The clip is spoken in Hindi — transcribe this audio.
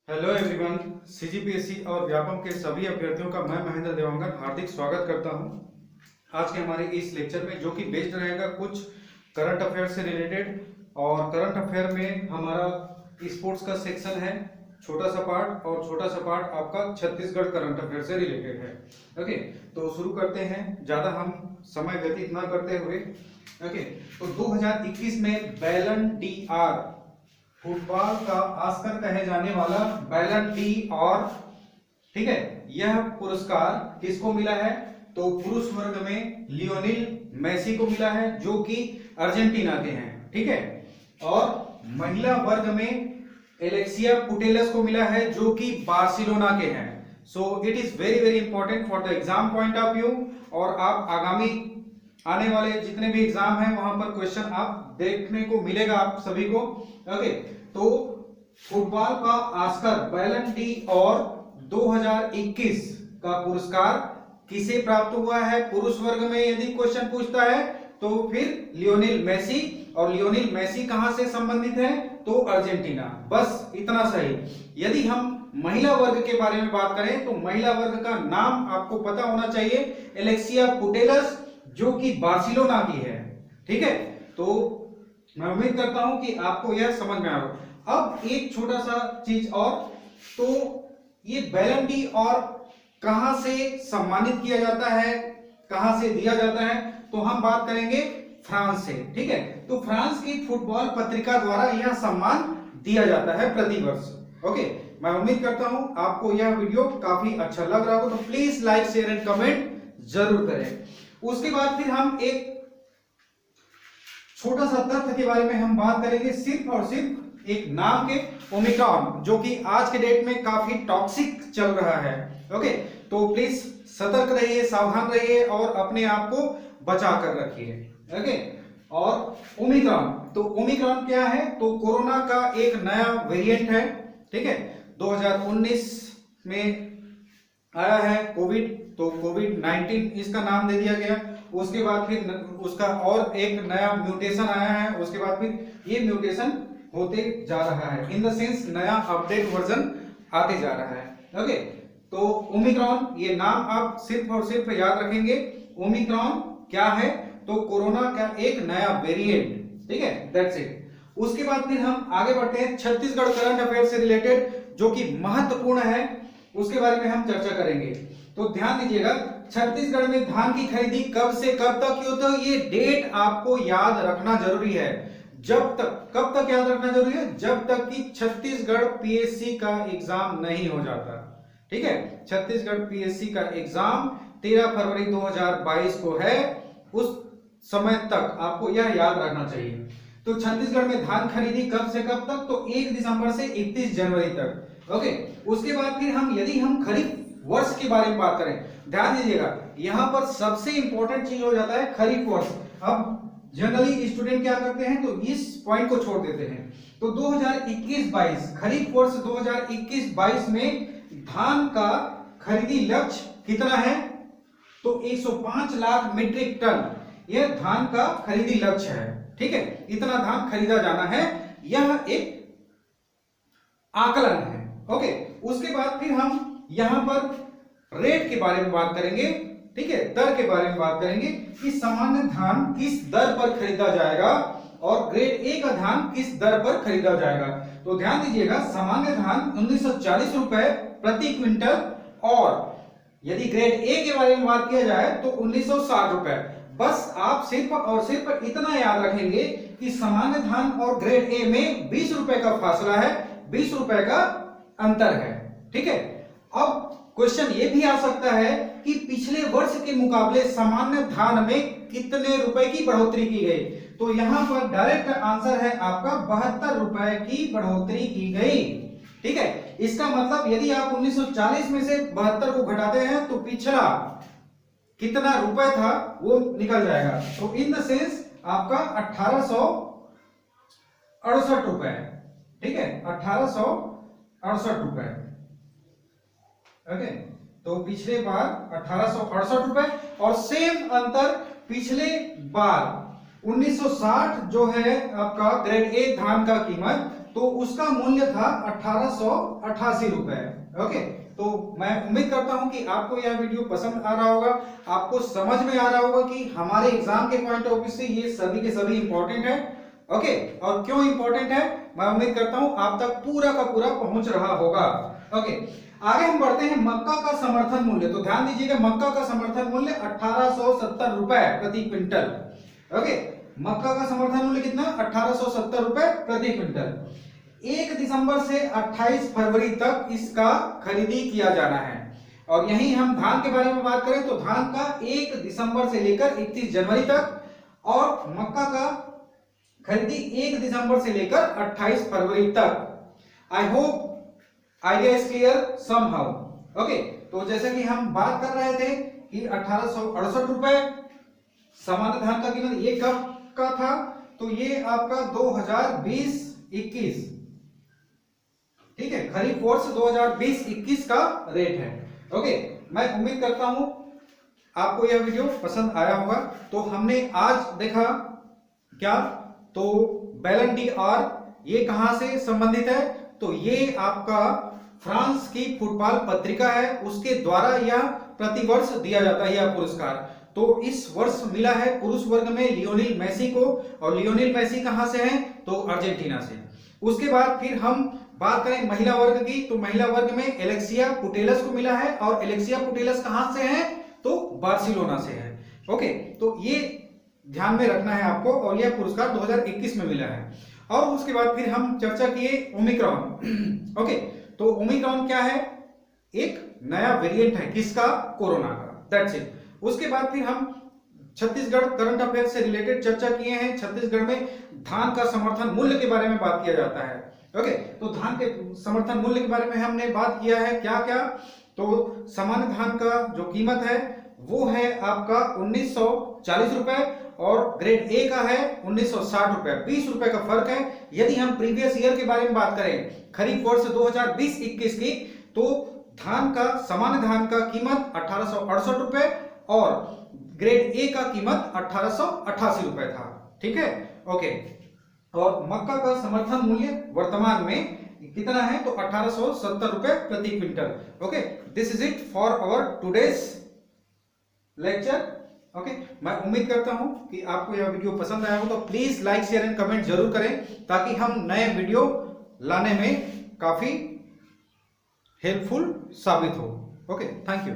हेलो एवरीवन, सीजीपीएससी और व्यापम के सभी अभ्यर्थियों का मैं महेंद्र देवांगन हार्दिक स्वागत करता हूं। आज के हमारे इस लेक्चर में जो कि बेस्ड रहेगा कुछ करंट अफेयर से रिलेटेड। और करंट अफेयर में हमारा स्पोर्ट्स का सेक्शन है, छोटा सा पार्ट, और छोटा सा पार्ट आपका छत्तीसगढ़ करंट अफेयर से रिलेटेड है। ओके, तो शुरू करते हैं, ज़्यादा हम समय व्यतीत ना करते हुए। ओके, तो 2021 में बैलन डी आर, फुटबॉल का ऑस्कर कहे जाने वाला बैलन डी और, ठीक है, यह पुरस्कार किसको मिला है? तो पुरुष वर्ग में लियोनेल मेसी को मिला है, जो कि अर्जेंटीना के हैं, ठीक है। और महिला वर्ग में एलेक्सिया पुटेलस को मिला है, जो कि बार्सिलोना के हैं। So it is very very important for the exam point of view. और आप आगामी आने वाले जितने भी एग्जाम हैं वहां पर क्वेश्चन आप देखने को मिलेगा आप सभी को। ओके, तो फुटबॉल का ऑस्कर बैलन डी और 2021 का पुरस्कार किसे प्राप्त हुआ है? पुरुष वर्ग में यदि क्वेश्चन पूछता है तो फिर लियोनेल मेसी। और लियोनेल मेसी कहां से संबंधित है? तो अर्जेंटीना। बस इतना सही। यदि हम महिला वर्ग के बारे में बात करें तो महिला वर्ग का नाम आपको पता होना चाहिए, एलेक्सिया पुटेलस, जो कि बार्सिलोना की है, ठीक है। तो मैं उम्मीद करता हूं कि आपको यह समझ में आ रहा। अब एक छोटा सा चीज और, तो ये बैलन डी और कहां से सम्मानित किया जाता है, कहां से दिया जाता है? तो हम बात करेंगे फ्रांस से, ठीक है। तो फ्रांस की फुटबॉल पत्रिका द्वारा यह सम्मान दिया जाता है प्रतिवर्ष। ओके, मैं उम्मीद करता हूं आपको यह वीडियो काफी अच्छा लग रहा होगा, तो please like share and comment जरूर करें। उसके बाद फिर हम एक छोटा सा तथ्य के बारे में हम बात करेंगे, सिर्फ और सिर्फ एक नाम के, ओमिक्रॉन, जो कि आज के डेट में काफी टॉक्सिक चल रहा है। ओके, तो प्लीज सतर्क रहिए, सावधान रहिए और अपने आप को बचा कर रखिए। ओके, और ओमिक्रॉन, तो ओमिक्रॉन क्या है? तो कोरोना का एक नया वेरिएंट है, ठीक है। 2019 में आया है कोविड, तो कोविड-19 इसका नाम दे दिया गया। उसके बाद फिर उसका और एक नया म्यूटेशन आया है, उसके बाद फिर ये म्यूटेशन होते जा रहा है, इन द सेंस नया अपडेट वर्जन आते जा रहा है। ओके, तो ओमिक्रॉन, ये नाम आप सिर्फ और सिर्फ याद रखेंगे। ओमिक्रॉन क्या है? तो कोरोना का एक नया वेरिएंट, ठीक है, दैट्स इट। उसके बाद फिर हम आगे बढ़ते हैं छत्तीसगढ़ करंट अफेयर से रिलेटेड, जो कि महत्वपूर्ण है, उसके बारे में हम चर्चा करेंगे। तो ध्यान दीजिएगा, छत्तीसगढ़ में धान की खरीदी कब से कब तक की होती है? ये डेट आपको याद रखना जरूरी है। जब तक, कब तक याद रखना जरूरी है? जब तक कि छत्तीसगढ़ पीएससी का एग्जाम नहीं हो जाता, ठीक है। छत्तीसगढ़ पीएससी का एग्जाम 13 फरवरी 2022 को है, उस समय तक आपको यह याद रखना चाहिए। तो छत्तीसगढ़ में धान खरीदी कब से कब तक? तो 1 दिसंबर से 31 जनवरी तक। ओके, उसके बाद फिर हम यदि हम खरीफ वर्ष के बारे में बात करें, ध्यान दीजिएगा, यहां पर सबसे इंपॉर्टेंट चीज हो जाता है खरीफ वर्ष। अब जनरली स्टूडेंट क्या करते हैं, तो इस पॉइंट को छोड़ देते हैं। तो 2021-22 खरीफ वर्ष 2021-22 में धान का खरीदी लक्ष्य कितना है? तो 105 लाख मीट्रिक टन यह धान का खरीदी लक्ष्य है, ठीक है। इतना धान खरीदा जाना है, यह एक आकलन है। ओके, उसके बाद फिर हम यहां पर रेट के बारे में बात करेंगे, ठीक है, दर के बारे में बात करेंगे कि सामान्य धान किस दर पर खरीदा जाएगा और ग्रेड ए का धान किस दर पर खरीदा जाएगा। तो ध्यान दीजिएगा, सामान्य धान 1940 रुपए प्रति क्विंटल, और यदि ग्रेड ए के बारे में बात किया जाए तो 1960 रुपए। बस आप सिर्फ और सिर्फ इतना याद रखेंगे कि सामान्य धान और ग्रेड ए में 20 रुपए का फासला है, 20 रुपए का अंतर है, ठीक है। अब क्वेश्चन ये भी आ सकता है कि पिछले वर्ष के मुकाबले सामान्य धान में कितने रुपए की बढ़ोतरी की गई? तो यहां पर डायरेक्ट आंसर है आपका 72 रुपए की बढ़ोतरी की गई, ठीक है। इसका मतलब यदि आप 1940 में से 72 को घटाते हैं तो पिछला कितना रुपए था वो निकल जाएगा। तो इन द सेंस आपका 1868 रुपए, ठीक है, 1868 रुपए। ओके, तो पिछले बार 1868 रुपए, और सेम अंतर पिछले बार 1960 जो है आपका ग्रेड ए धान का कीमत तो उसका मूल्य था 1888 रुपए। ओके, तो मैं उम्मीद करता हूं कि आपको यह वीडियो पसंद आ रहा होगा, आपको समझ में आ रहा होगा कि हमारे एग्जाम के पॉइंट ऑफ व्यू से ये सभी के सभी इंपॉर्टेंट है। ओके, और क्यों इंपॉर्टेंट है मैं उम्मीद करता हूं आप तक पूरा का पूरा पहुंच रहा होगा। ओके, आगे हम बढ़ते हैं मक्का का समर्थन मूल्य। तो ध्यान दीजिएगा, मक्का का समर्थन मूल्य 1870 रुपए प्रति क्विंटल। ओके, मक्का का समर्थन मूल्य कितना? 1870 रुपए प्रति क्विंटल। 1 दिसंबर से 28 फरवरी तक इसका खरीदी किया जाना है। और यही हम धान के बारे में बात करें तो धान का 1 दिसंबर से लेकर 31 जनवरी तक, और मक्का का खरीदी 1 दिसंबर से लेकर 28 फरवरी तक। I hope idea is clear somehow. Okay, तो जैसे कि हम बात कर रहे थे कि 1868 रुपए सामान्य धान का कीमत, ये कब का था? तो ये आपका 2020-21, ठीक है, खरीफ वर्ष 2020-21 का रेट है। ओके, मैं उम्मीद करता हूं आपको यह वीडियो पसंद आया होगा। तो हमने आज देखा क्या, तो बैलन डी आर ये कहां से संबंधित है? तो ये आपका फ्रांस की फुटबॉल पत्रिका है, उसके द्वारा यह प्रतिवर्ष दिया जाता है यह पुरस्कार। तो इस वर्ष मिला है पुरुष वर्ग में लियोनेल मेसी को, और लियोनेल मेसी कहां से हैं? तो अर्जेंटीना से। उसके बाद फिर हम बात करें महिला वर्ग की, तो महिला वर्ग में एलेक्सिया पुटेलस को मिला है, और एलेक्सिया पुटेलस कहां से हैं? तो बार्सिलोना से है। ओके, तो ये ध्यान में रखना है आपको, और यह पुरस्कार 2021 में मिला है। और उसके बाद फिर हम चर्चा किए ओमिक्रॉन। ओके, तो ओमिक्रॉन क्या है? एक नया वेरिएंट है, किसका? कोरोना का। That's it. उसके बाद फिर हम छत्तीसगढ़ करंट अफेयर से रिलेटेड चर्चा किए हैं। छत्तीसगढ़ में धान का समर्थन मूल्य के बारे में बात किया जाता है। ओके, तो धान के समर्थन मूल्य के बारे में हमने बात किया है क्या क्या? तो सामान्य धान का जो कीमत है वो है आपका 1940 रुपए, और ग्रेड ए का है 1960 रुपए, 20 रुपए का फर्क है। यदि हम प्रीवियस ईयर के बारे में बात करें, खरीफ वर्ष 2020-21 की, तो धान का सामान्य धान का कीमत 1868 रुपए और ग्रेड ए का कीमत 1888 रुपए था। ठीक है, ओके। और मक्का का समर्थन मूल्य वर्तमान में कितना है? तो 1870 रुपए प्रति quintal. Okay, this is it for our today's lecture. Okay, मैं उम्मीद करता हूं कि आपको यह वीडियो पसंद आया हो, तो please like share and comment जरूर करें, ताकि हम नए वीडियो लाने में काफी हेल्पफुल साबित हो। Okay, thank you.